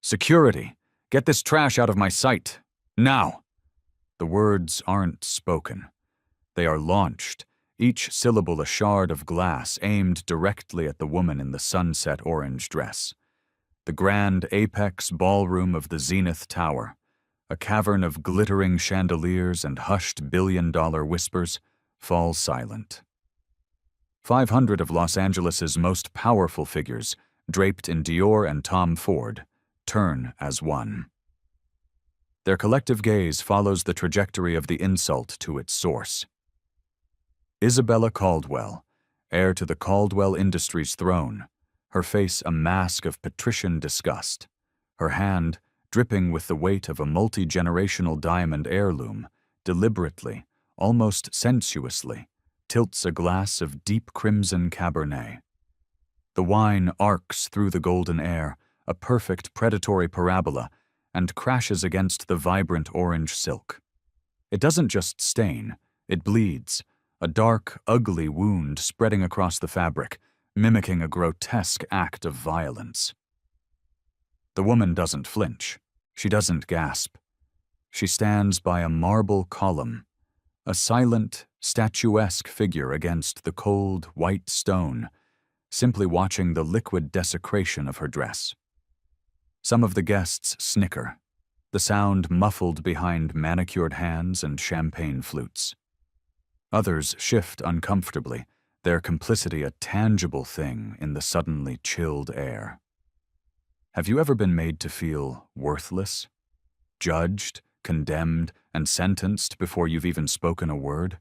Security! Get this trash out of my sight! Now! The words aren't spoken. They are launched, each syllable a shard of glass aimed directly at the woman in the sunset orange dress. The grand apex ballroom of the Zenith Tower, a cavern of glittering chandeliers and hushed billion-dollar whispers, falls silent. 500 of Los Angeles's most powerful figures, draped in Dior and Tom Ford, turn as one. Their collective gaze follows the trajectory of the insult to its source. Isabella Caldwell, heir to the Caldwell Industries throne, her face a mask of patrician disgust, her hand, dripping with the weight of a multi-generational diamond heirloom, deliberately, almost sensuously, tilts a glass of deep crimson Cabernet. The wine arcs through the golden air, a perfect predatory parabola, and crashes against the vibrant orange silk. It doesn't just stain, it bleeds, a dark, ugly wound spreading across the fabric, mimicking a grotesque act of violence. The woman doesn't flinch. She doesn't gasp. She stands by a marble column, a silent, statuesque figure against the cold, white stone, simply watching the liquid desecration of her dress. Some of the guests snicker, the sound muffled behind manicured hands and champagne flutes. Others shift uncomfortably, their complicity a tangible thing in the suddenly chilled air. Have you ever been made to feel worthless? Judged, condemned, and sentenced before you've even spoken a word?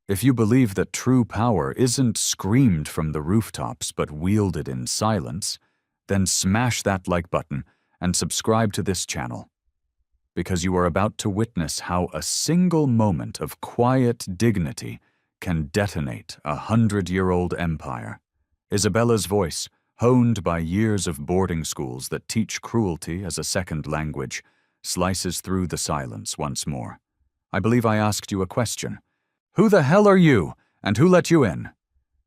If you believe that true power isn't screamed from the rooftops but wielded in silence, then smash that like button and subscribe to this channel, because you are about to witness how a single moment of quiet dignity can detonate a 100-year-old empire. Isabella's voice, honed by years of boarding schools that teach cruelty as a second language, slices through the silence once more. I believe I asked you a question. Who the hell are you, and who let you in?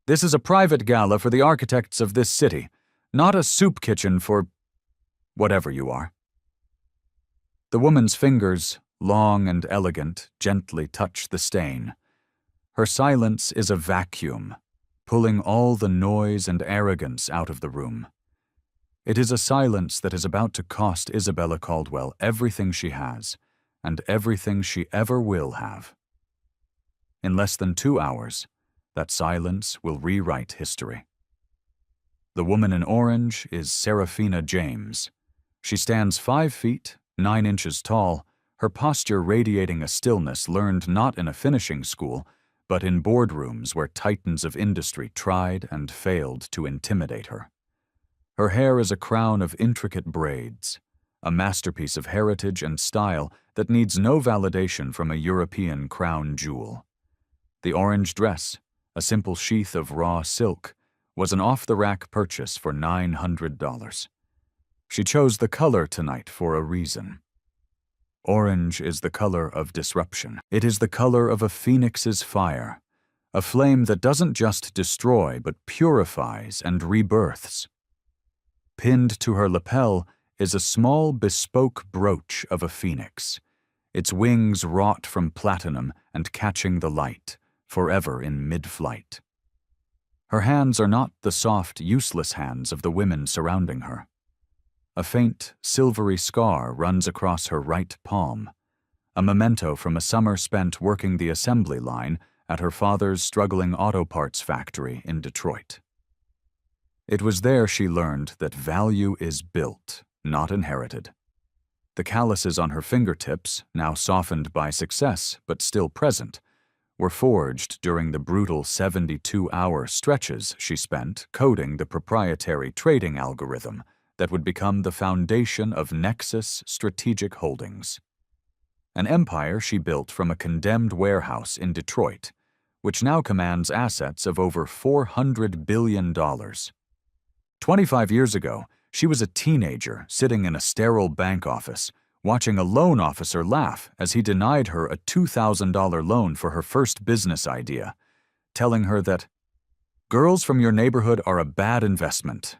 This is a private gala for the architects of this city, not a soup kitchen for whatever you are. The woman's fingers, long and elegant, gently touch the stain. Her silence is a vacuum, pulling all the noise and arrogance out of the room. It is a silence that is about to cost Isabella Caldwell everything she has, and everything she ever will have. In less than 2 hours, that silence will rewrite history. The woman in orange is Serafina James. She stands 5 feet, 9 inches tall, her posture radiating a stillness learned not in a finishing school, but in boardrooms where titans of industry tried and failed to intimidate her. Her hair is a crown of intricate braids, a masterpiece of heritage and style that needs no validation from a European crown jewel. The orange dress, a simple sheath of raw silk, was an off-the-rack purchase for $900. She chose the color tonight for a reason. Orange is the color of disruption. It is the color of a phoenix's fire, a flame that doesn't just destroy but purifies and rebirths. Pinned to her lapel is a small bespoke brooch of a phoenix, its wings wrought from platinum and catching the light, forever in mid-flight. Her hands are not the soft, useless hands of the women surrounding her. A faint, silvery scar runs across her right palm, a memento from a summer spent working the assembly line at her father's struggling auto parts factory in Detroit. It was there she learned that value is built, not inherited. The calluses on her fingertips, now softened by success but still present, were forged during the brutal 72-hour stretches she spent coding the proprietary trading algorithm that would become the foundation of Nexus Strategic Holdings, an empire she built from a condemned warehouse in Detroit, which now commands assets of over $400 billion. 25 years ago, she was a teenager sitting in a sterile bank office, watching a loan officer laugh as he denied her a $2,000 loan for her first business idea, telling her that girls from your neighborhood are a bad investment.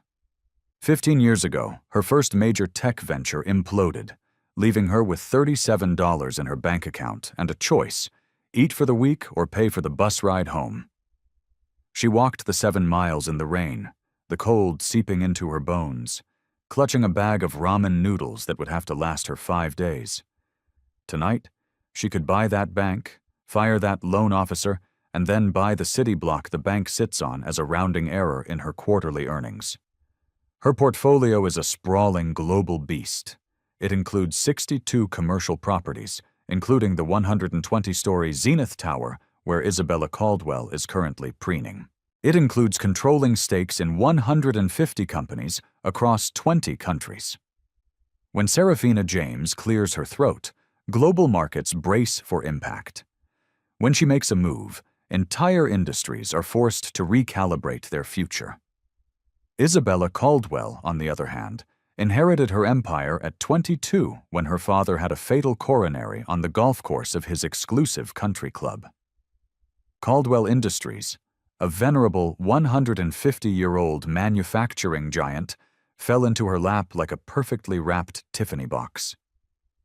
15 years ago, her first major tech venture imploded, leaving her with $37 in her bank account and a choice: eat for the week or pay for the bus ride home. She walked the 7 miles in the rain, the cold seeping into her bones, clutching a bag of ramen noodles that would have to last her 5 days. Tonight, she could buy that bank, fire that loan officer, and then buy the city block the bank sits on as a rounding error in her quarterly earnings. Her portfolio is a sprawling global beast. It includes 62 commercial properties, including the 120-story Zenith Tower, where Isabella Caldwell is currently preening. It includes controlling stakes in 150 companies across 20 countries. When Serafina James clears her throat, global markets brace for impact. When she makes a move, entire industries are forced to recalibrate their future. Isabella Caldwell, on the other hand, inherited her empire at 22 when her father had a fatal coronary on the golf course of his exclusive country club. Caldwell Industries, a venerable 150-year-old manufacturing giant, fell into her lap like a perfectly wrapped Tiffany box.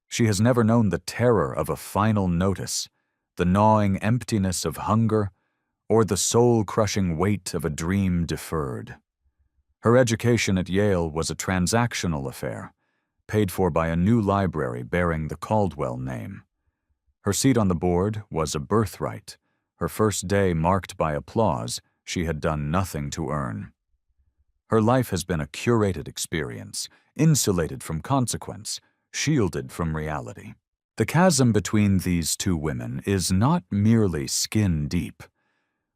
She has never known the terror of a final notice, the gnawing emptiness of hunger, or the soul-crushing weight of a dream deferred. Her education at Yale was a transactional affair, paid for by a new library bearing the Caldwell name. Her seat on the board was a birthright, her first day marked by applause she had done nothing to earn. Her life has been a curated experience, insulated from consequence, shielded from reality. The chasm between these two women is not merely skin deep.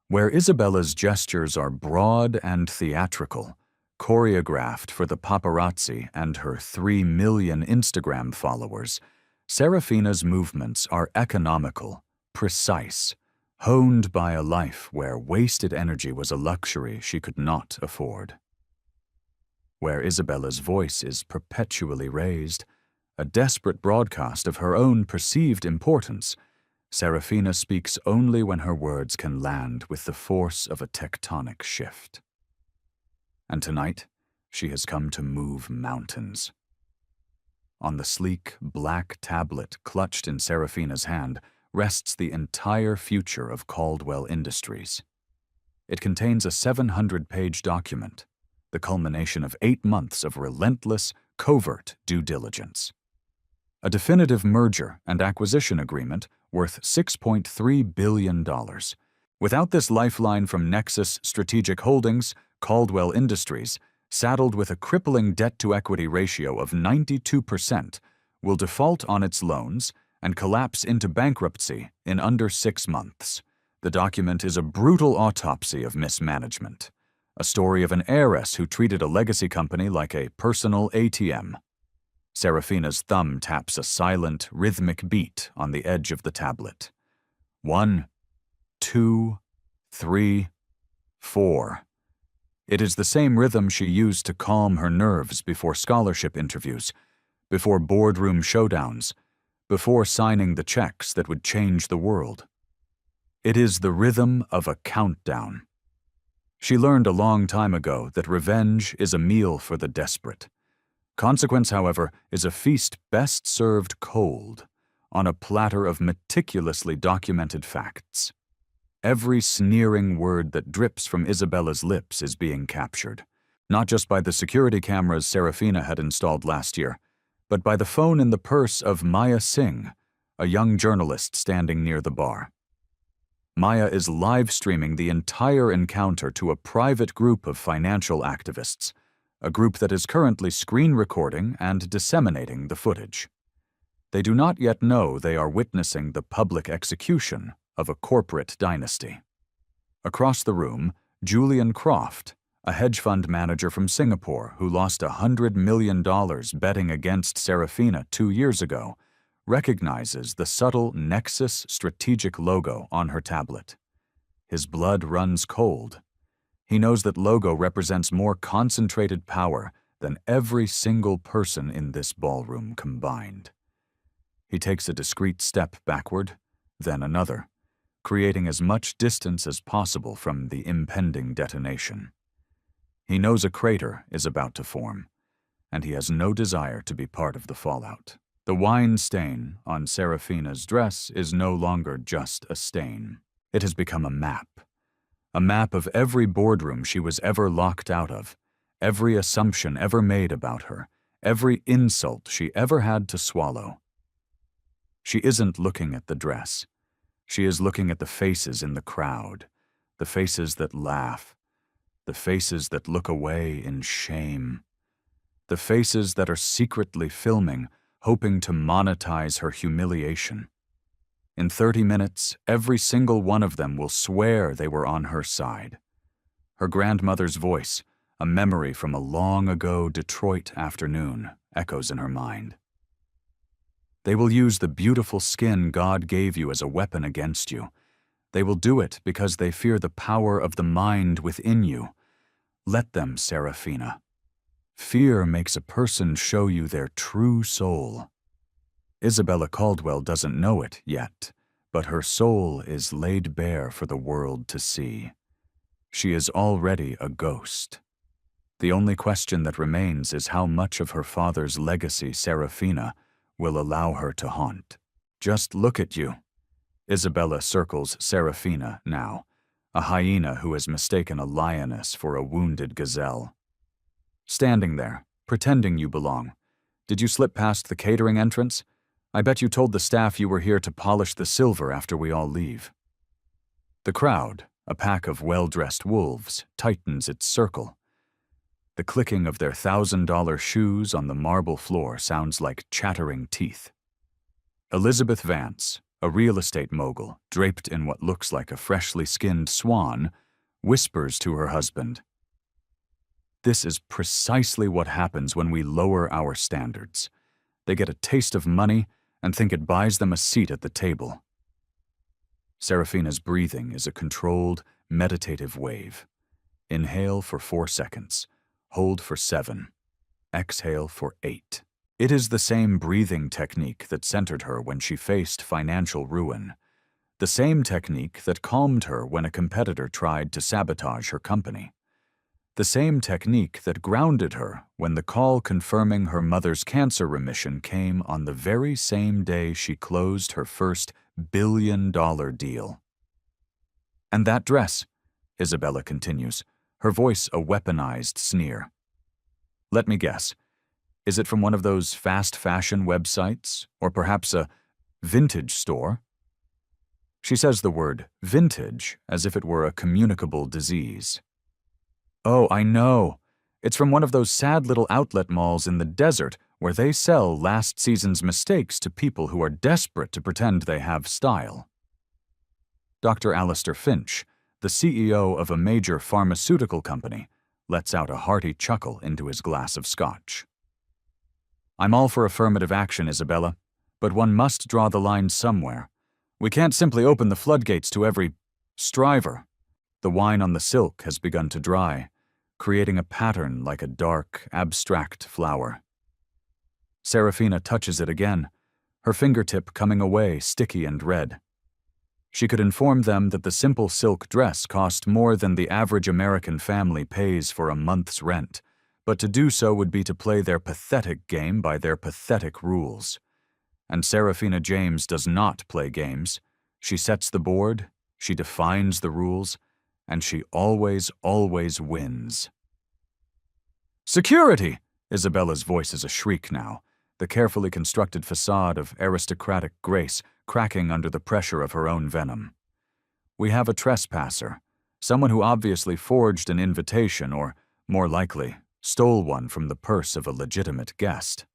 Where Isabella's gestures are broad and theatrical, choreographed for the paparazzi and her 3 million Instagram followers, Serafina's movements are economical, precise, honed by a life where wasted energy was a luxury she could not afford. Where Isabella's voice is perpetually raised, a desperate broadcast of her own perceived importance, Serafina speaks only when her words can land with the force of a tectonic shift. And tonight, she has come to move mountains. On the sleek, black tablet clutched in Serafina's hand rests the entire future of Caldwell Industries. It contains a 700-page document, the culmination of 8 months of relentless, covert due diligence. A definitive merger and acquisition agreement worth $6.3 billion. Without this lifeline from Nexus Strategic Holdings, Caldwell Industries, saddled with a crippling debt-to-equity ratio of 92%, will default on its loans and collapse into bankruptcy in under 6 months. The document is a brutal autopsy of mismanagement, a story of an heiress who treated a legacy company like a personal ATM. Serafina's thumb taps a silent, rhythmic beat on the edge of the tablet. 1, 2, 3, 4. It is the same rhythm she used to calm her nerves before scholarship interviews, before boardroom showdowns, before signing the checks that would change the world. It is the rhythm of a countdown. She learned a long time ago that revenge is a meal for the desperate. Consequence, however, is a feast best served cold, on a platter of meticulously documented facts. Every sneering word that drips from Isabella's lips is being captured, not just by the security cameras Serafina had installed last year, but by the phone in the purse of Maya Singh, a young journalist standing near the bar. Maya is live-streaming the entire encounter to a private group of financial activists, a group that is currently screen recording and disseminating the footage. They do not yet know they are witnessing the public execution of a corporate dynasty. Across the room, Julian Croft, a hedge fund manager from Singapore who lost $100 million betting against Serafina 2 years ago, recognizes the subtle Nexus strategic logo on her tablet. His blood runs cold. He knows that logo represents more concentrated power than every single person in this ballroom combined. He takes a discreet step backward, then another, creating as much distance as possible from the impending detonation. He knows a crater is about to form, and he has no desire to be part of the fallout. The wine stain on Serafina's dress is no longer just a stain. It has become a map of every boardroom she was ever locked out of, every assumption ever made about her, every insult she ever had to swallow. She isn't looking at the dress. She is looking at the faces in the crowd, the faces that laugh, the faces that look away in shame, the faces that are secretly filming, hoping to monetize her humiliation. In 30 minutes, every single one of them will swear they were on her side. Her grandmother's voice, a memory from a long-ago Detroit afternoon, echoes in her mind. They will use the beautiful skin God gave you as a weapon against you. They will do it because they fear the power of the mind within you. Let them, Serafina. Fear makes a person show you their true soul. Isabella Caldwell doesn't know it yet, but her soul is laid bare for the world to see. She is already a ghost. The only question that remains is how much of her father's legacy Serafina will allow her to haunt. Just look at you. Isabella circles Serafina now, a hyena who has mistaken a lioness for a wounded gazelle. Standing there, pretending you belong. Did you slip past the catering entrance? I bet you told the staff you were here to polish the silver after we all leave. The crowd, a pack of well-dressed wolves, tightens its circle. The clicking of their $1,000 shoes on the marble floor sounds like chattering teeth. Elizabeth Vance, a real estate mogul draped in what looks like a freshly skinned swan, whispers to her husband, "This is precisely what happens when we lower our standards. They get a taste of money and think it buys them a seat at the table." Serafina's breathing is a controlled, meditative wave. Inhale for 4 seconds. Hold for 7. Exhale for 8. It is the same breathing technique that centered her when she faced financial ruin. The same technique that calmed her when a competitor tried to sabotage her company. The same technique that grounded her when the call confirming her mother's cancer remission came on the very same day she closed her first billion-dollar deal. "And that dress," Isabella continues, her voice a weaponized sneer. "Let me guess. Is it from one of those fast fashion websites, or perhaps a vintage store?" She says the word vintage as if it were a communicable disease. "Oh, I know. It's from one of those sad little outlet malls in the desert where they sell last season's mistakes to people who are desperate to pretend they have style." Dr. Alistair Finch, the CEO of a major pharmaceutical company, lets out a hearty chuckle into his glass of scotch. "I'm all for affirmative action, Isabella, but one must draw the line somewhere. We can't simply open the floodgates to every striver." The wine on the silk has begun to dry, creating a pattern like a dark, abstract flower. Serafina touches it again, her fingertip coming away sticky and red. She could inform them that the simple silk dress cost more than the average American family pays for a month's rent, but to do so would be to play their pathetic game by their pathetic rules. And Serafina James does not play games. She sets the board, she defines the rules, and she always wins. "Security!" Isabella's voice is a shriek now, the carefully constructed facade of aristocratic grace cracking under the pressure of her own venom. "We have a trespasser, someone who obviously forged an invitation or, more likely, stole one from the purse of a legitimate guest."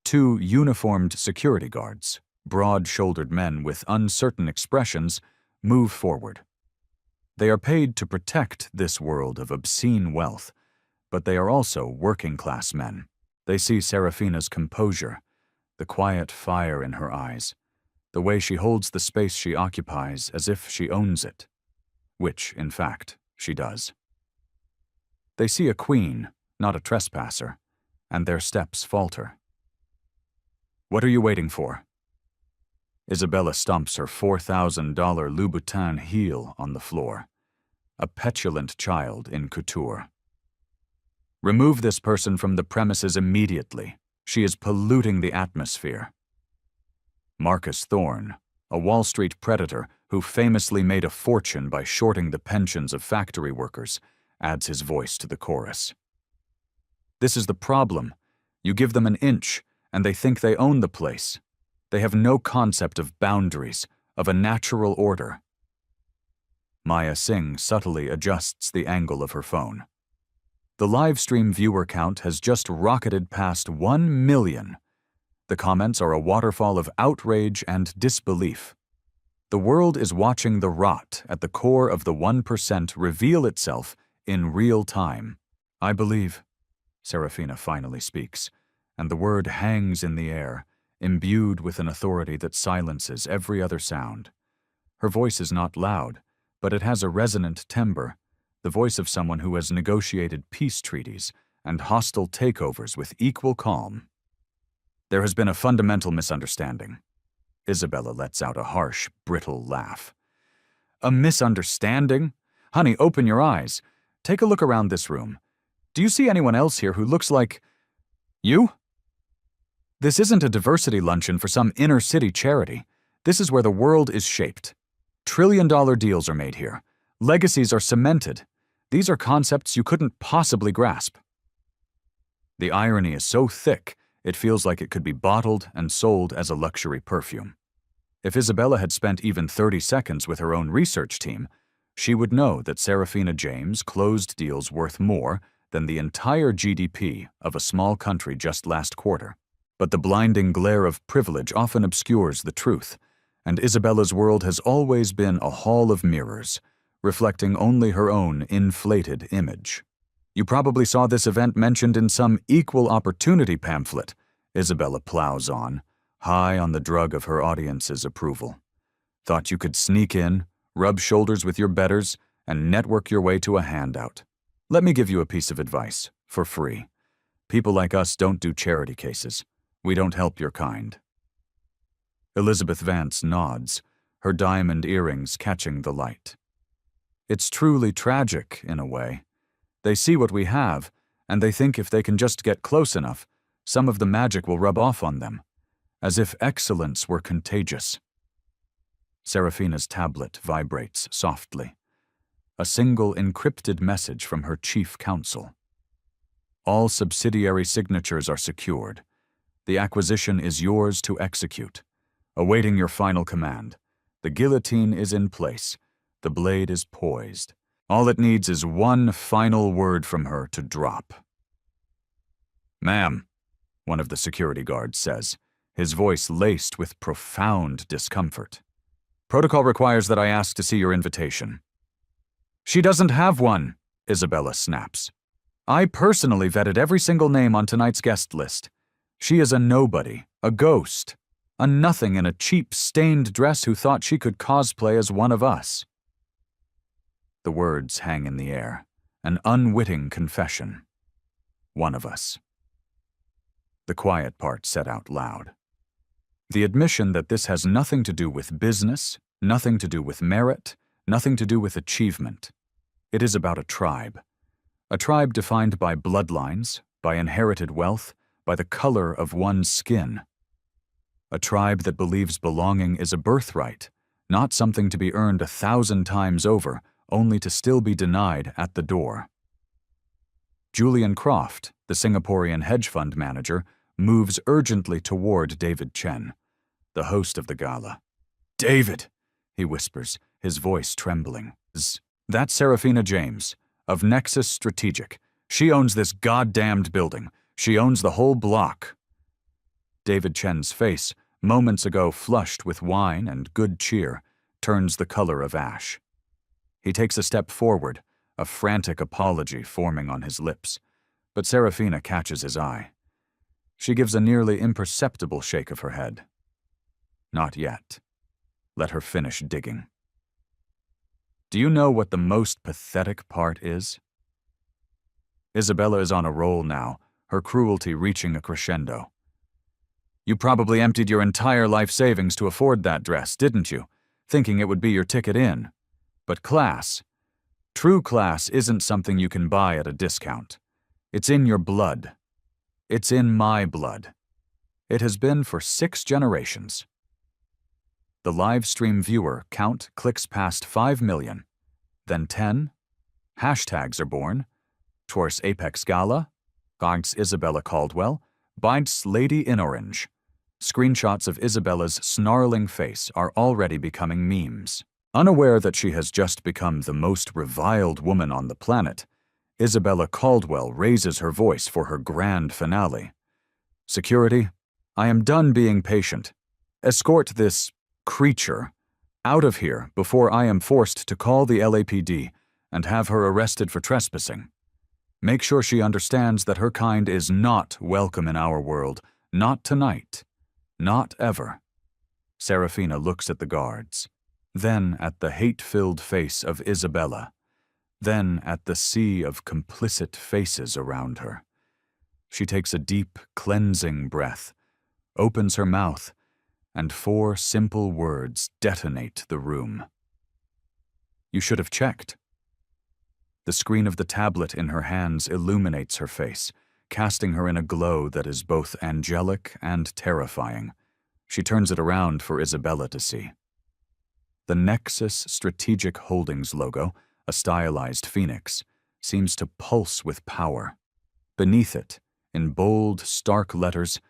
2 uniformed security guards, broad-shouldered men with uncertain expressions, move forward. They are paid to protect this world of obscene wealth, but they are also working-class men. They see Serafina's composure, the quiet fire in her eyes, the way she holds the space she occupies as if she owns it, which, in fact, she does. They see a queen, not a trespasser, and their steps falter. "What are you waiting for?" Isabella stomps her $4,000 Louboutin heel on the floor, a petulant child in couture. Remove this person from the premises immediately. She is polluting the atmosphere. Marcus Thorne, a Wall Street predator who famously made a fortune by shorting the pensions of factory workers, adds his voice to the chorus. This is the problem. You give them an inch, and they think they own the place. They have no concept of boundaries, of a natural order. Maya Singh subtly adjusts the angle of her phone. The live stream viewer count has just rocketed past 1 million. The comments are a waterfall of outrage and disbelief. The world is watching the rot at the core of the 1% reveal itself in real time. I believe, Serafina finally speaks, and the word hangs in the air, imbued with an authority that silences every other sound. Her voice is not loud, but it has a resonant timbre, the voice of someone who has negotiated peace treaties and hostile takeovers with equal calm. There has been a fundamental misunderstanding. Isabella lets out a harsh, brittle laugh. A misunderstanding? Honey, open your eyes. Take a look around this room. Do you see anyone else here who looks like you? This isn't a diversity luncheon for some inner-city charity. This is where the world is shaped. Trillion-dollar deals are made here. Legacies are cemented. These are concepts you couldn't possibly grasp. The irony is so thick, it feels like it could be bottled and sold as a luxury perfume. If Isabella had spent even 30 seconds with her own research team, she would know that Serafina James closed deals worth more than the entire GDP of a small country just last quarter. But the blinding glare of privilege often obscures the truth, and Isabella's world has always been a hall of mirrors, reflecting only her own inflated image. You probably saw this event mentioned in some equal opportunity pamphlet, Isabella plows on, high on the drug of her audience's approval. Thought you could sneak in, rub shoulders with your betters, and network your way to a handout. Let me give you a piece of advice, for free. People like us don't do charity cases. We don't help your kind. Elizabeth Vance nods, her diamond earrings catching the light. It's truly tragic, in a way. They see what we have, and they think if they can just get close enough, some of the magic will rub off on them, as if excellence were contagious. Serafina's tablet vibrates softly. A single encrypted message from her chief counsel. All subsidiary signatures are secured. The acquisition is yours to execute. Awaiting your final command. The guillotine is in place. The blade is poised. All it needs is one final word from her to drop. "Ma'am," one of the security guards says, his voice laced with profound discomfort. "Protocol requires that I ask to see your invitation." "She doesn't have one," Isabella snaps. "I personally vetted every single name on tonight's guest list. She is a nobody, a ghost, a nothing in a cheap, stained dress who thought she could cosplay as one of us." The words hang in the air, an unwitting confession. One of us. The quiet part said out loud. The admission that this has nothing to do with business, nothing to do with merit, nothing to do with achievement. It is about a tribe defined by bloodlines, by inherited wealth, by the color of one's skin. A tribe that believes belonging is a birthright, not something to be earned 1,000 times over, only to still be denied at the door. Julian Croft, the Singaporean hedge fund manager, moves urgently toward David Chen, the host of the gala. "David," he whispers, his voice trembling. "That's Serafina James, of Nexus Strategic. She owns this goddamned building. She owns the whole block." David Chen's face, moments ago flushed with wine and good cheer, turns the color of ash. He takes a step forward, a frantic apology forming on his lips, but Serafina catches his eye. She gives a nearly imperceptible shake of her head. "Not yet. Let her finish digging." Do you know what the most pathetic part is? Isabella is on a roll now, her cruelty reaching a crescendo. "You probably emptied your entire life savings to afford that dress, didn't you? Thinking it would be your ticket in. But class, true class isn't something you can buy at a discount. It's in your blood. It's in my blood. It has been for 6 generations. The live stream viewer count clicks past 5 million. Then 10. Hashtags are born. Tors Apex Gala. Gags Isabella Caldwell. Binds Lady in Orange. Screenshots of Isabella's snarling face are already becoming memes. Unaware that she has just become the most reviled woman on the planet, Isabella Caldwell raises her voice for her grand finale. Security, I am done being patient. Escort this creature out of here before I am forced to call the LAPD and have her arrested for trespassing. Make sure she understands that her kind is not welcome in our world, not tonight, not ever. Serafina looks at the guards, then at the hate-filled face of Isabella, then at the sea of complicit faces around her. She takes a deep, cleansing breath, opens her mouth, and 4 simple words detonate the room. You should have checked. The screen of the tablet in her hands illuminates her face, casting her in a glow that is both angelic and terrifying. She turns it around for Isabella to see. The Nexus Strategic Holdings logo, a stylized phoenix, seems to pulse with power. Beneath it, in bold, stark letters,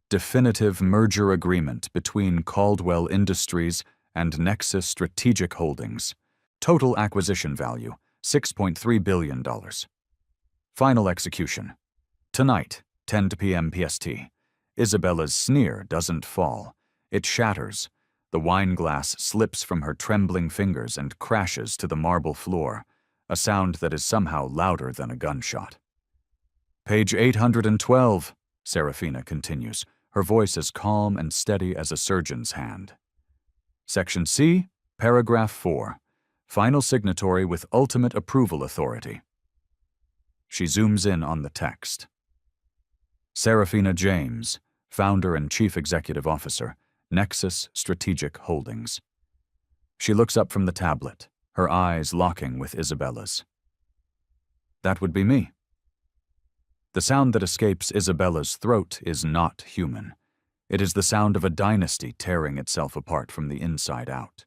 definitive merger agreement between Caldwell Industries and Nexus Strategic Holdings. Total acquisition value, $6.3 billion. Final execution. Tonight, 10 p.m. PST. Isabella's sneer doesn't fall. It shatters. The wine glass slips from her trembling fingers and crashes to the marble floor, a sound that is somehow louder than a gunshot. Page 812, Serafina continues, her voice as calm and steady as a surgeon's hand. Section C, paragraph 4. Final signatory with ultimate approval authority. She zooms in on the text. Serafina James, founder and chief executive officer, Nexus Strategic Holdings. She looks up from the tablet, her eyes locking with Isabella's. That would be me. The sound that escapes Isabella's throat is not human. It is the sound of a dynasty tearing itself apart from the inside out.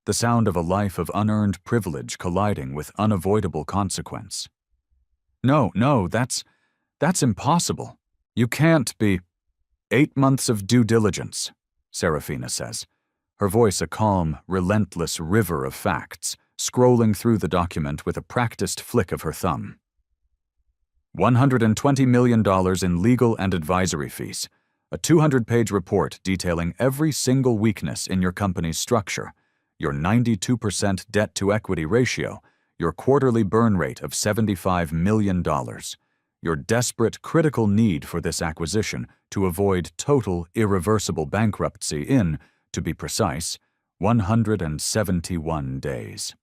The sound of a life of unearned privilege colliding with unavoidable consequence. No, that's impossible. You can't be. 8 months of due diligence, Serafina says, her voice a calm, relentless river of facts, scrolling through the document with a practiced flick of her thumb. $120 million in legal and advisory fees, a 200-page report detailing every single weakness in your company's structure, your 92% debt-to-equity ratio, your quarterly burn rate of $75 million, your desperate, critical need for this acquisition to avoid total, irreversible bankruptcy in, to be precise, 171 days.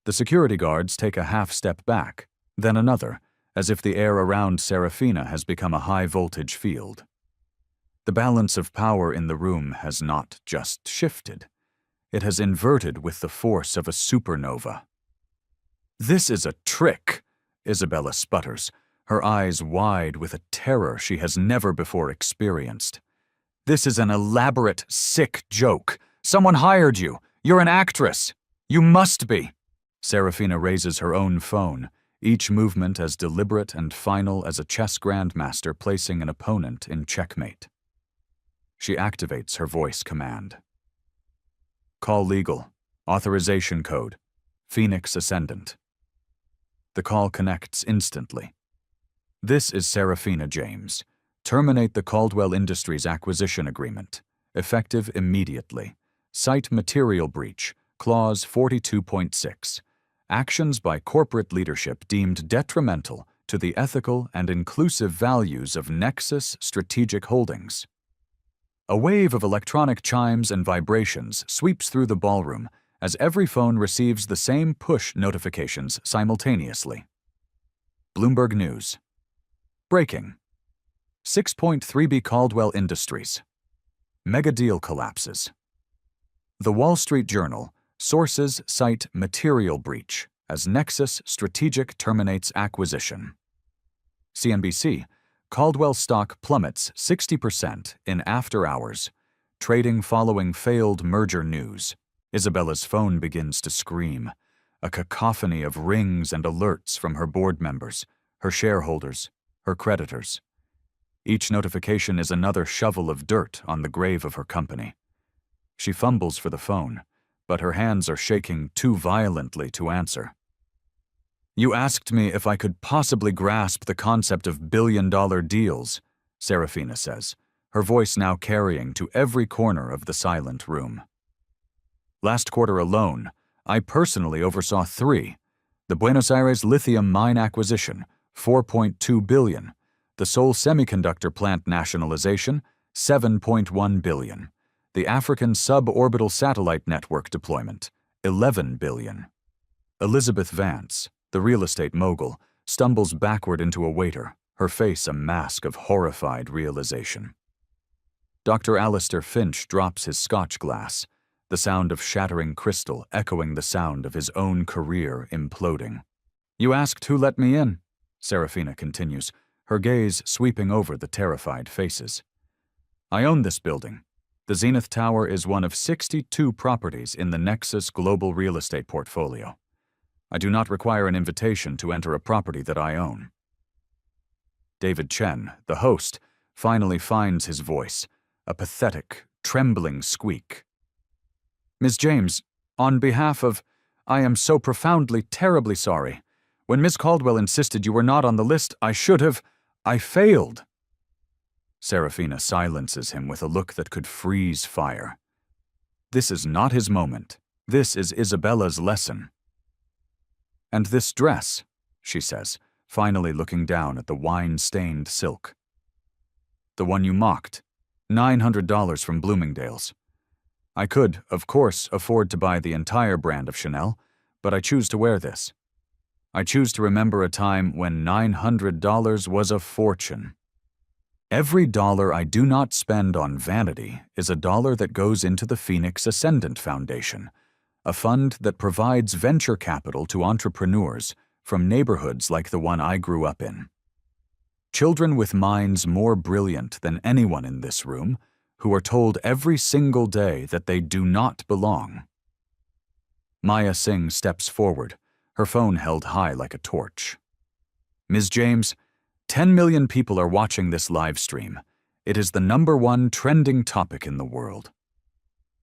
The security guards take a half-step back, then another, as if the air around Serafina has become a high-voltage field. The balance of power in the room has not just shifted. It has inverted with the force of a supernova. This is a trick, Isabella sputters, her eyes wide with a terror she has never before experienced. This is an elaborate, sick joke. Someone hired you. You're an actress. You must be. Serafina raises her own phone, each movement as deliberate and final as a chess grandmaster placing an opponent in checkmate. She activates her voice command. Call legal. Authorization code. Phoenix Ascendant. The call connects instantly. This is Serafina James. Terminate the Caldwell Industries acquisition agreement. Effective immediately. Cite material breach. Clause 42.6. Actions by corporate leadership deemed detrimental to the ethical and inclusive values of Nexus Strategic Holdings. A wave of electronic chimes and vibrations sweeps through the ballroom as every phone receives the same push notifications simultaneously. Bloomberg News. Breaking. 6.3B Caldwell Industries. Mega deal collapses. The Wall Street Journal. Sources cite material breach as Nexus Strategic terminates acquisition. CNBC, Caldwell stock plummets 60% in after hours, trading following failed merger news. Isabella's phone begins to scream, a cacophony of rings and alerts from her board members, her shareholders, her creditors. Each notification is another shovel of dirt on the grave of her company. She fumbles for the phone, but her hands are shaking too violently to answer. "You asked me if I could possibly grasp the concept of billion-dollar deals," Serafina says, her voice now carrying to every corner of the silent room. "Last quarter alone, I personally oversaw 3. The Buenos Aires lithium mine acquisition, $4.2 billion. The Seoul semiconductor plant nationalization, $7.1 billion. The African suborbital satellite network deployment, $11 billion. Elizabeth Vance, the real estate mogul, stumbles backward into a waiter, her face a mask of horrified realization. Dr. Alistair Finch drops his scotch glass, the sound of shattering crystal echoing the sound of his own career imploding. "You asked who let me in," Serafina continues, her gaze sweeping over the terrified faces. "I own this building. The Zenith Tower is one of 62 properties in the Nexus Global Real Estate portfolio. I do not require an invitation to enter a property that I own." David Chen, the host, finally finds his voice, a pathetic, trembling squeak. "Ms. James, on behalf of, I am so profoundly, terribly sorry. When Ms. Caldwell insisted you were not on the list, I failed." Serafina silences him with a look that could freeze fire. This is not his moment. This is Isabella's lesson. "And this dress," she says, finally looking down at the wine-stained silk. "The one you mocked, $900 from Bloomingdale's. I could, of course, afford to buy the entire brand of Chanel, but I choose to wear this. I choose to remember a time when $900 was a fortune. Every dollar I do not spend on vanity is a dollar that goes into the Phoenix Ascendant Foundation, a fund that provides venture capital to entrepreneurs from neighborhoods like the one I grew up in. Children with minds more brilliant than anyone in this room, who are told every single day that they do not belong." Maya Singh steps forward, her phone held high like a torch. "Ms. James, 10 million people are watching this live stream. It is the #1 trending topic in the world."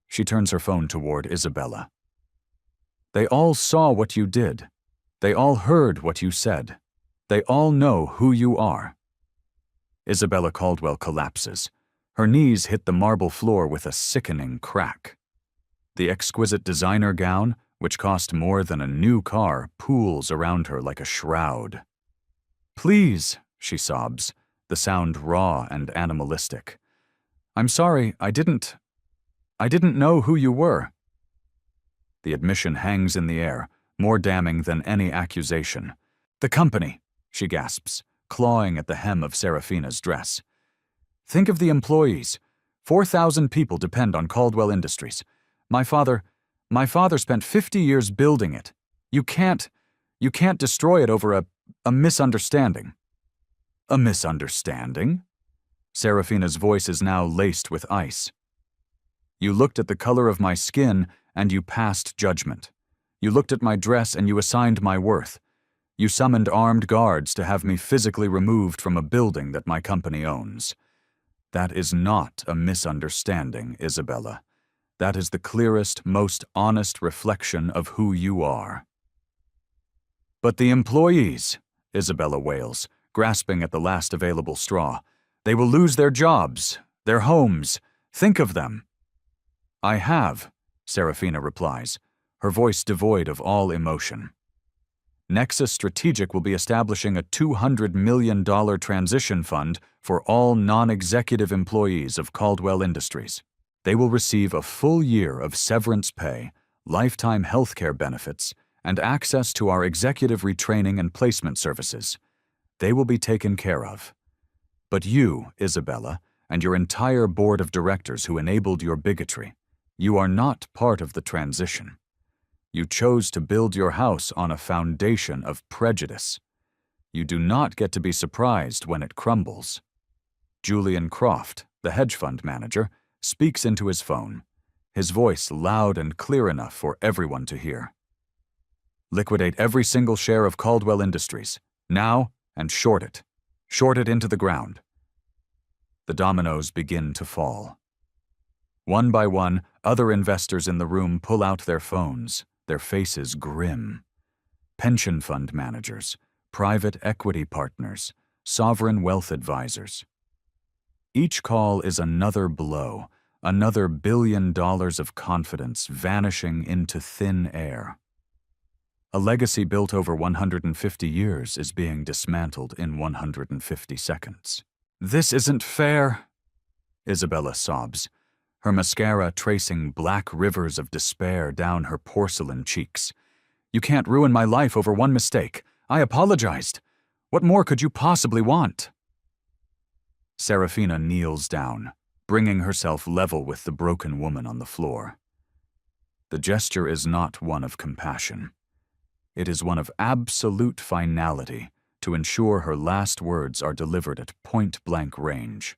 She turns her phone toward Isabella. "They all saw what you did. They all heard what you said. They all know who you are." Isabella Caldwell collapses. Her knees hit the marble floor with a sickening crack. The exquisite designer gown, which cost more than a new car, pools around her like a shroud. "Please," she sobs, the sound raw and animalistic. "I'm sorry, I didn't know who you were." The admission hangs in the air, more damning than any accusation. "The company," she gasps, clawing at the hem of Serafina's dress. "Think of the employees. 4,000 people depend on Caldwell Industries. My father spent 50 years building it. You can't destroy it over a misunderstanding." "A misunderstanding?" Serafina's voice is now laced with ice. "You looked at the color of my skin and you passed judgment. You looked at my dress and you assigned my worth. You summoned armed guards to have me physically removed from a building that my company owns. That is not a misunderstanding, Isabella. That is the clearest, most honest reflection of who you are." "But the employees," Isabella wails, grasping at the last available straw. "They will lose their jobs, their homes. Think of them." "I have," Serafina replies, her voice devoid of all emotion. Nexus Strategic will be establishing a $200 million transition fund for all non-executive employees of Caldwell Industries. They will receive a full year of severance pay, lifetime healthcare benefits, and access to our executive retraining and placement services. They will be taken care of. But you, Isabella, and your entire board of directors who enabled your bigotry, you are not part of the transition. You chose to build your house on a foundation of prejudice. You do not get to be surprised when it crumbles. Julian Croft, the hedge fund manager, speaks into his phone, his voice loud and clear enough for everyone to hear. Liquidate every single share of Caldwell Industries, now, and short it. Short it into the ground. The dominoes begin to fall. One by one, other investors in the room pull out their phones, their faces grim. Pension fund managers, private equity partners, sovereign wealth advisors. Each call is another blow, another $1 billion of confidence vanishing into thin air. A legacy built over 150 years is being dismantled in 150 seconds. "This isn't fair," Isabella sobs, her mascara tracing black rivers of despair down her porcelain cheeks. "You can't ruin my life over one mistake. I apologized. What more could you possibly want?" Serafina kneels down, bringing herself level with the broken woman on the floor. The gesture is not one of compassion. It is one of absolute finality to ensure her last words are delivered at point-blank range.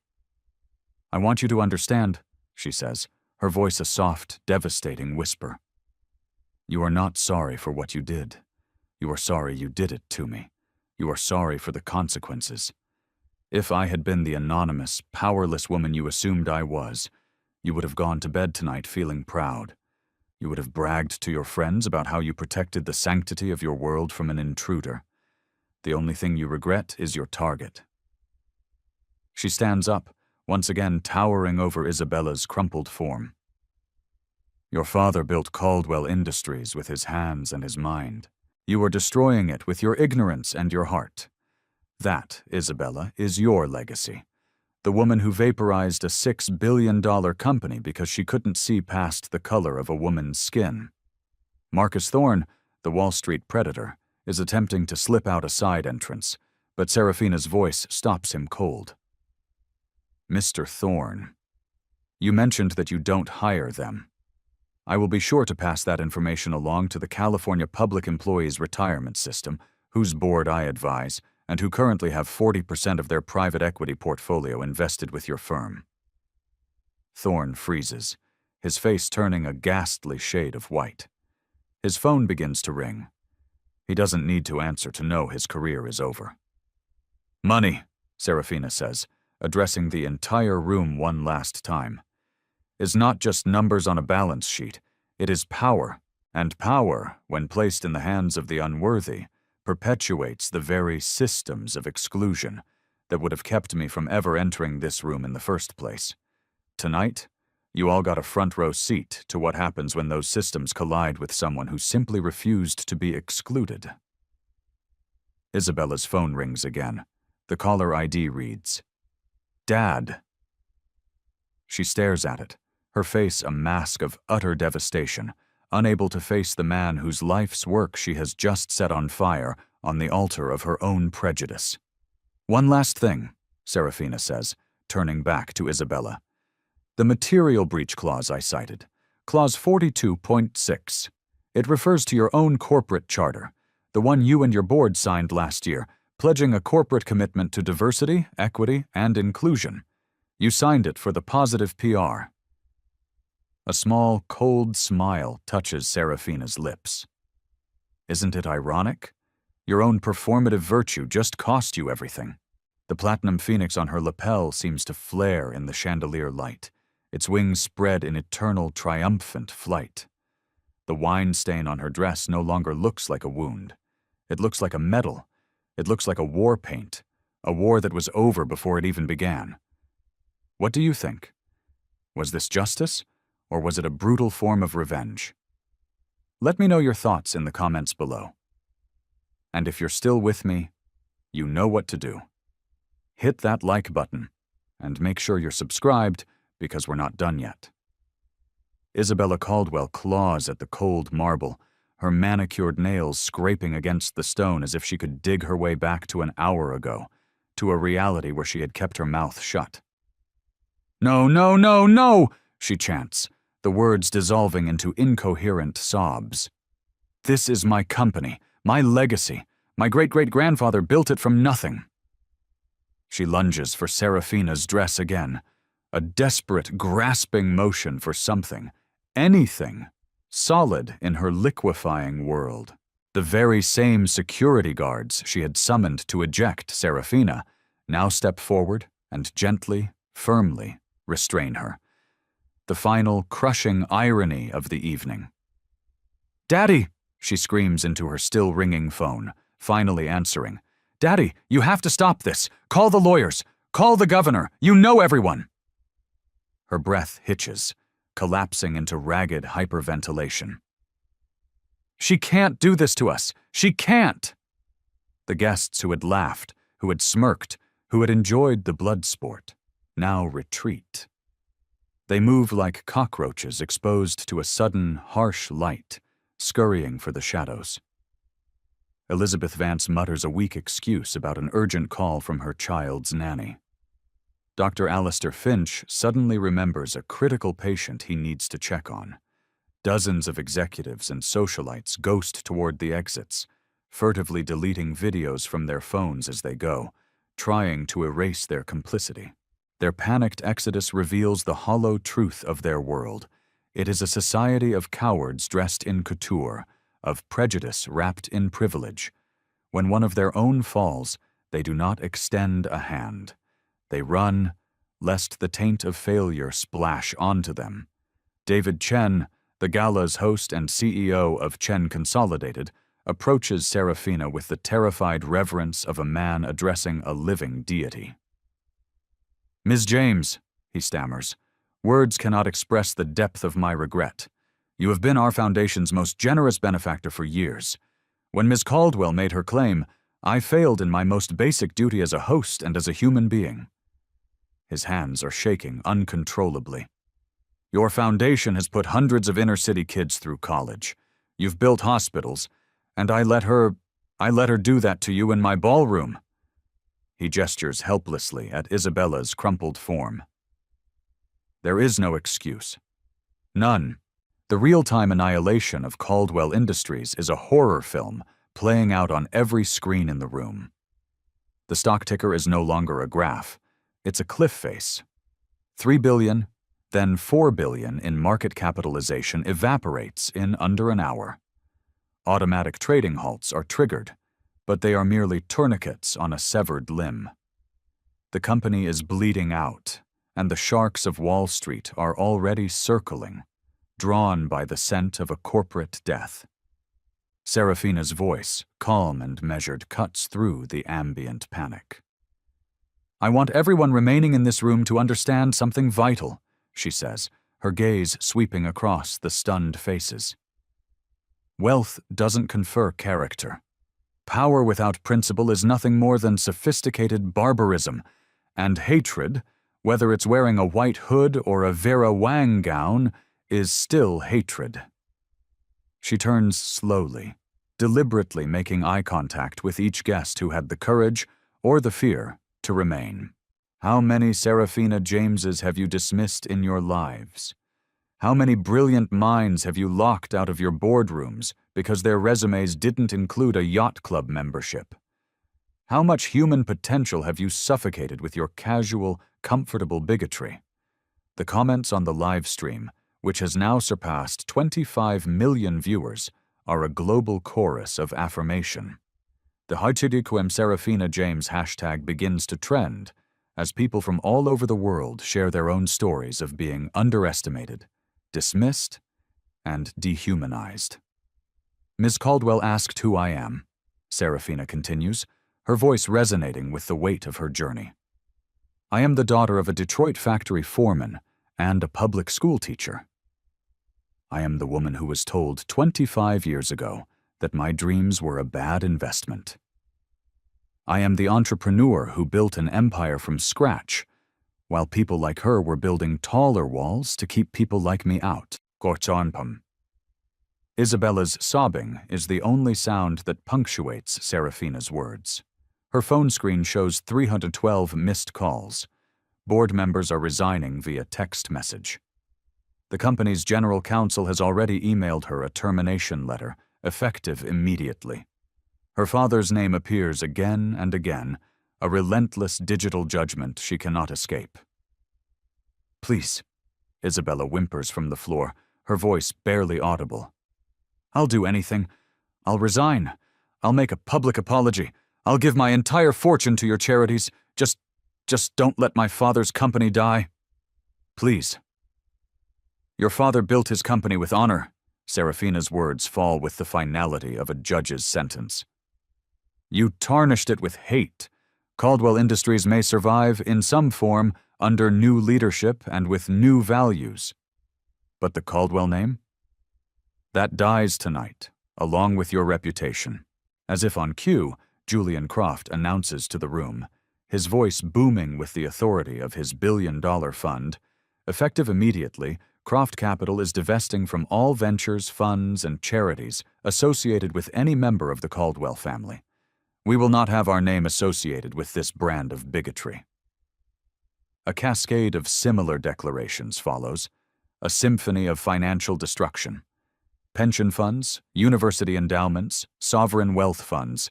"I want you to understand," she says, her voice a soft, devastating whisper. "You are not sorry for what you did. You are sorry you did it to me. You are sorry for the consequences. If I had been the anonymous, powerless woman you assumed I was, you would have gone to bed tonight feeling proud. You would have bragged to your friends about how you protected the sanctity of your world from an intruder. The only thing you regret is your target." She stands up, once again towering over Isabella's crumpled form. "Your father built Caldwell Industries with his hands and his mind. You are destroying it with your ignorance and your heart. That, Isabella, is your legacy. The woman who vaporized a $6 billion company because she couldn't see past the color of a woman's skin. Marcus Thorne, the Wall Street predator, is attempting to slip out a side entrance, but Serafina's voice stops him cold. "Mr. Thorne, you mentioned that you don't hire them. I will be sure to pass that information along to the California Public Employees Retirement System, whose board I advise, and who currently have 40% of their private equity portfolio invested with your firm." Thorne freezes, his face turning a ghastly shade of white. His phone begins to ring. He doesn't need to answer to know his career is over. "Money," Serafina says, addressing the entire room one last time, "is not just numbers on a balance sheet. It is power, and power, when placed in the hands of the unworthy, perpetuates the very systems of exclusion that would have kept me from ever entering this room in the first place. Tonight, you all got a front row seat to what happens when those systems collide with someone who simply refused to be excluded." Isabella's phone rings again. The caller ID reads, "Dad." She stares at it, her face a mask of utter devastation, unable to face the man whose life's work she has just set on fire on the altar of her own prejudice. "One last thing," Serafina says, turning back to Isabella. "The material breach clause I cited, clause 42.6. It refers to your own corporate charter, the one you and your board signed last year, pledging a corporate commitment to diversity, equity, and inclusion. You signed it for the positive PR." A small, cold smile touches Serafina's lips. "Isn't it ironic? Your own performative virtue just cost you everything." The platinum phoenix on her lapel seems to flare in the chandelier light, its wings spread in eternal triumphant flight. The wine stain on her dress no longer looks like a wound. It looks like a medal. It looks like a war paint, a war that was over before it even began. What do you think? Was this justice? Or was it a brutal form of revenge? Let me know your thoughts in the comments below. And if you're still with me, you know what to do. Hit that like button, and make sure you're subscribed because we're not done yet. Isabella Caldwell claws at the cold marble, her manicured nails scraping against the stone as if she could dig her way back to an hour ago, to a reality where she had kept her mouth shut. "No, no, no, no!" she chants, the words dissolving into incoherent sobs. "This is my company, my legacy, My great-great-grandfather built it from nothing." She lunges for Serafina's dress again, a desperate, grasping motion for something, anything, solid in her liquefying world. The very same security guards she had summoned to eject Serafina now step forward and gently, firmly restrain her. The final crushing irony of the evening. "Daddy!" she screams into her still-ringing phone, finally answering. "Daddy, you have to stop this! Call the lawyers! Call the governor! You know everyone!" Her breath hitches, collapsing into ragged hyperventilation. "She can't do this to us! She can't!" The guests who had laughed, who had smirked, who had enjoyed the blood sport, now retreat. They move like cockroaches exposed to a sudden, harsh light, scurrying for the shadows. Elizabeth Vance mutters a weak excuse about an urgent call from her child's nanny. Dr. Alistair Finch suddenly remembers a critical patient he needs to check on. Dozens of executives and socialites ghost toward the exits, furtively deleting videos from their phones as they go, trying to erase their complicity. Their panicked exodus reveals the hollow truth of their world. It is a society of cowards dressed in couture, of prejudice wrapped in privilege. When one of their own falls, they do not extend a hand. They run, lest the taint of failure splash onto them. David Chen, the Gala's host and CEO of Chen Consolidated, approaches Serafina with the terrified reverence of a man addressing a living deity. "Ms. James," he stammers, "words cannot express the depth of my regret. You have been our foundation's most generous benefactor for years. When Ms. Caldwell made her claim, I failed in my most basic duty as a host and as a human being." His hands are shaking uncontrollably. "Your foundation has put hundreds of inner-city kids through college. You've built hospitals, and I let her do that to you in my ballroom." He gestures helplessly at Isabella's crumpled form. There is no excuse. None. The real-time annihilation of Caldwell Industries is a horror film playing out on every screen in the room. The stock ticker is no longer a graph. It's a cliff face. 3 billion, then 4 billion in market capitalization evaporates in under an hour. Automatic trading halts are triggered, but they are merely tourniquets on a severed limb. The company is bleeding out, and the sharks of Wall Street are already circling, drawn by the scent of a corporate death. Serafina's voice, calm and measured, cuts through the ambient panic. "I want everyone remaining in this room to understand something vital," she says, her gaze sweeping across the stunned faces. Wealth doesn't confer character. Power without principle is nothing more than sophisticated barbarism, and hatred, whether it's wearing a white hood or a Vera Wang gown, is still hatred. She turns slowly, deliberately making eye contact with each guest who had the courage or the fear to remain. How many Serafina Jameses have you dismissed in your lives? How many brilliant minds have you locked out of your boardrooms because their resumes didn't include a yacht club membership? How much human potential have you suffocated with your casual, comfortable bigotry? The comments on the live stream, which has now surpassed 25 million viewers, are a global chorus of affirmation. The #HaChidiquem Serafina James hashtag begins to trend as people from all over the world share their own stories of being underestimated, dismissed, and dehumanized. "Ms. Caldwell asked who I am," Serafina continues, her voice resonating with the weight of her journey. "I am the daughter of a Detroit factory foreman and a public school teacher. I am the woman who was told 25 years ago that my dreams were a bad investment. I am the entrepreneur who built an empire from scratch, while people like her were building taller walls to keep people like me out." Gorchonpam. Isabella's sobbing is the only sound that punctuates Serafina's words. Her phone screen shows 312 missed calls. Board members are resigning via text message. The company's general counsel has already emailed her a termination letter, effective immediately. Her father's name appears again and again, a relentless digital judgment she cannot escape. "Please," Isabella whimpers from the floor, her voice barely audible. "I'll do anything. I'll resign. I'll make a public apology. I'll give my entire fortune to your charities. Just don't let my father's company die. Please." "Your father built his company with honor." Serafina's words fall with the finality of a judge's sentence. "You tarnished it with hate. Caldwell Industries may survive, in some form, under new leadership and with new values. But the Caldwell name? That dies tonight, along with your reputation." As if on cue, Julian Croft announces to the room, his voice booming with the authority of his billion-dollar fund. Effective immediately, Croft Capital is divesting from all ventures, funds, and charities associated with any member of the Caldwell family. We will not have our name associated with this brand of bigotry. A cascade of similar declarations follows, a symphony of financial destruction. Pension funds, university endowments, sovereign wealth funds,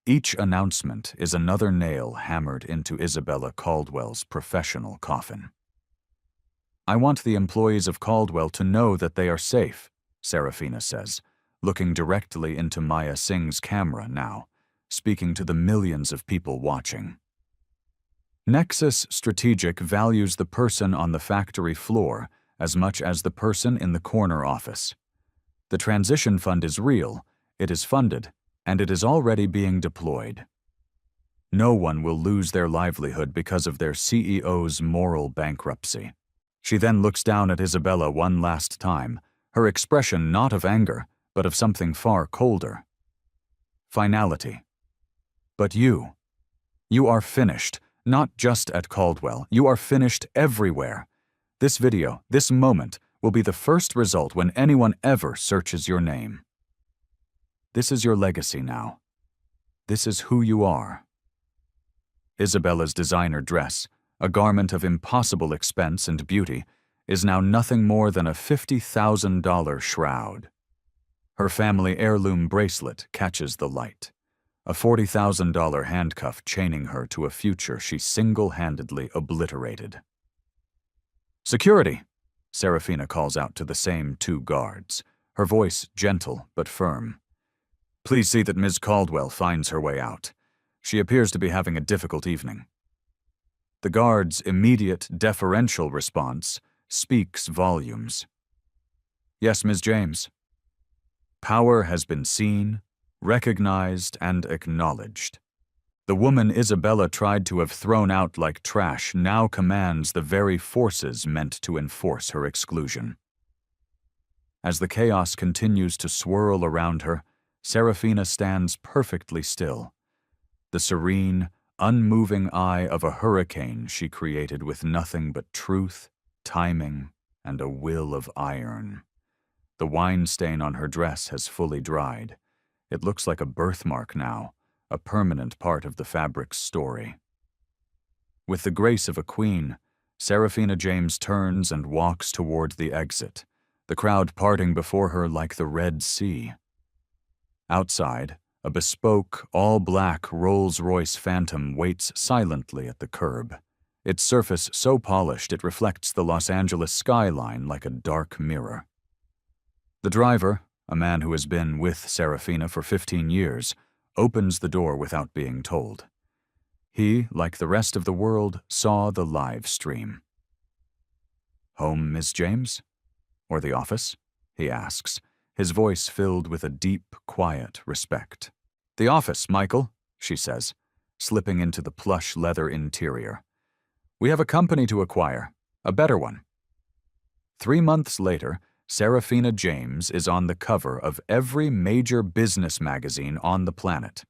each announcement is another nail hammered into Isabella Caldwell's professional coffin. "I want the employees of Caldwell to know that they are safe," Serafina says, looking directly into Maya Singh's camera now, speaking to the millions of people watching. Nexus Strategic values the person on the factory floor as much as the person in the corner office. The transition fund is real, it is funded, and it is already being deployed. No one will lose their livelihood because of their CEO's moral bankruptcy. She then looks down at Isabella one last time, her expression not of anger, but of something far colder. Finality. "But you are finished, not just at Caldwell, you are finished everywhere. This video, this moment, will be the first result when anyone ever searches your name. This is your legacy now. This is who you are." Isabella's designer dress, a garment of impossible expense and beauty, is now nothing more than a $50,000 shroud. Her family heirloom bracelet catches the light, a $40,000 handcuff chaining her to a future she single-handedly obliterated. "Security!" Serafina calls out to the same two guards, her voice gentle but firm. "Please see that Ms. Caldwell finds her way out. She appears to be having a difficult evening." The guard's immediate, deferential response speaks volumes. "Yes, Ms. James." Power has been seen, recognized, and acknowledged. The woman Isabella tried to have thrown out like trash now commands the very forces meant to enforce her exclusion. As the chaos continues to swirl around her, Serafina stands perfectly still, the serene, unmoving eye of a hurricane she created with nothing but truth, timing, and a will of iron. The wine stain on her dress has fully dried. It looks like a birthmark now, a permanent part of the fabric's story. With the grace of a queen, Serafina James turns and walks toward the exit, the crowd parting before her like the Red Sea. Outside, a bespoke, all-black Rolls-Royce Phantom waits silently at the curb, its surface so polished it reflects the Los Angeles skyline like a dark mirror. The driver, a man who has been with Serafina for 15 years, opens the door without being told. He, like the rest of the world, saw the live stream. "Home, Miss James? Or the office?" he asks, his voice filled with a deep, quiet respect. "The office, Michael," she says, slipping into the plush leather interior. "We have a company to acquire, a better one." 3 months later, Serafina James is on the cover of every major business magazine on the planet.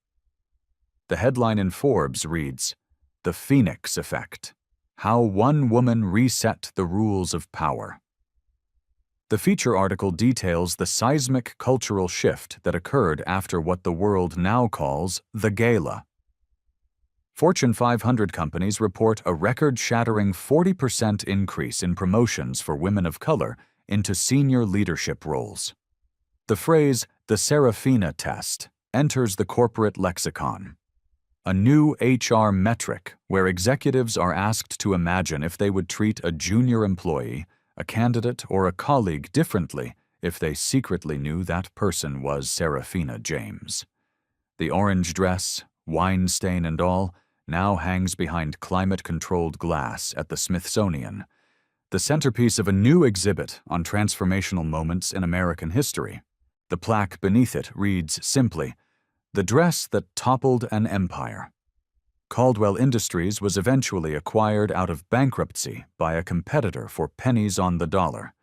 The headline in Forbes reads, "The Phoenix Effect: How One Woman Reset the Rules of Power." The feature article details the seismic cultural shift that occurred after what the world now calls the Gala. Fortune 500 companies report a record-shattering 40% increase in promotions for women of color into senior leadership roles. The phrase, the Serafina test, enters the corporate lexicon. A new HR metric where executives are asked to imagine if they would treat a junior employee, a candidate, or a colleague differently if they secretly knew that person was Serafina James. The orange dress, wine stain and all, now hangs behind climate-controlled glass at the Smithsonian, the centerpiece of a new exhibit on transformational moments in American history. The plaque beneath it reads simply, "The dress that toppled an empire." Caldwell Industries was eventually acquired out of bankruptcy by a competitor for pennies on the dollar.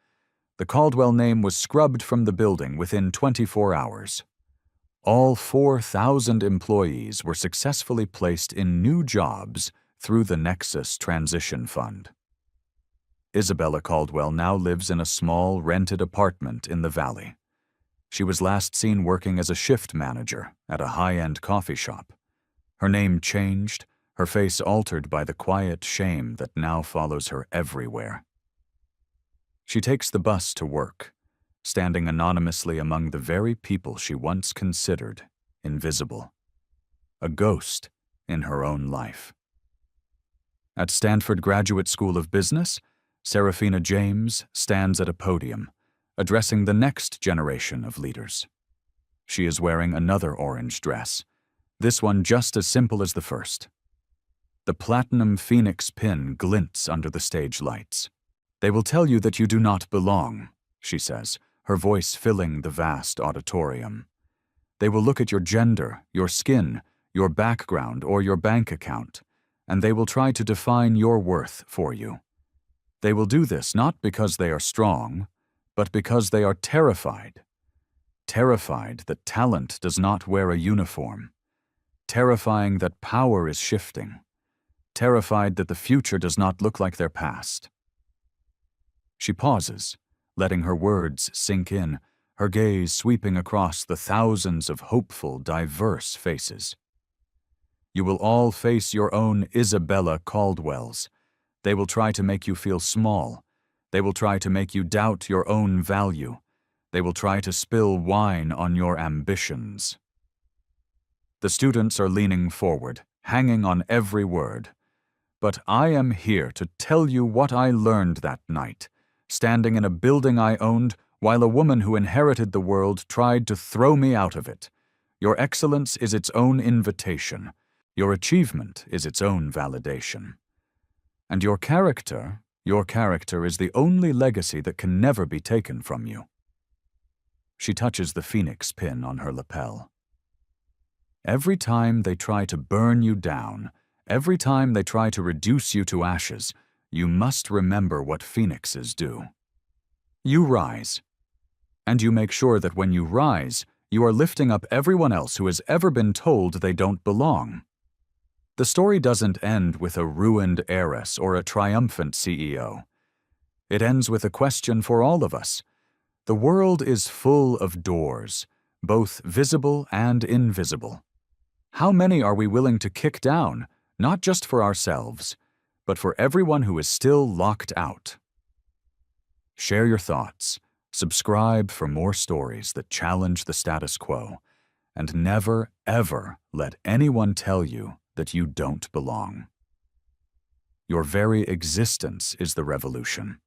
The Caldwell name was scrubbed from the building within 24 hours. All 4,000 employees were successfully placed in new jobs through the Nexus Transition Fund. Isabella Caldwell now lives in a small, rented apartment in the valley. She was last seen working as a shift manager at a high-end coffee shop. Her name changed, her face altered by the quiet shame that now follows her everywhere. She takes the bus to work, standing anonymously among the very people she once considered invisible. A ghost in her own life. At Stanford Graduate School of Business, Serafina James stands at a podium, addressing the next generation of leaders. She is wearing another orange dress, this one just as simple as the first. The platinum phoenix pin glints under the stage lights. "They will tell you that you do not belong," she says, her voice filling the vast auditorium. "They will look at your gender, your skin, your background, or your bank account, and they will try to define your worth for you. They will do this not because they are strong, but because they are terrified. Terrified that talent does not wear a uniform. Terrifying that power is shifting. Terrified that the future does not look like their past." She pauses, letting her words sink in, her gaze sweeping across the thousands of hopeful, diverse faces. "You will all face your own Isabella Caldwells. They will try to make you feel small. They will try to make you doubt your own value. They will try to spill wine on your ambitions." The students are leaning forward, hanging on every word. "But I am here to tell you what I learned that night, standing in a building I owned while a woman who inherited the world tried to throw me out of it. Your excellence is its own invitation. Your achievement is its own validation. And your character is the only legacy that can never be taken from you." She touches the phoenix pin on her lapel. "Every time they try to burn you down, every time they try to reduce you to ashes, you must remember what phoenixes do. You rise. And you make sure that when you rise, you are lifting up everyone else who has ever been told they don't belong." The story doesn't end with a ruined heiress or a triumphant CEO. It ends with a question for all of us. The world is full of doors, both visible and invisible. How many are we willing to kick down, not just for ourselves, but for everyone who is still locked out? Share your thoughts, subscribe for more stories that challenge the status quo, and never, ever let anyone tell you that you don't belong. Your very existence is the revolution.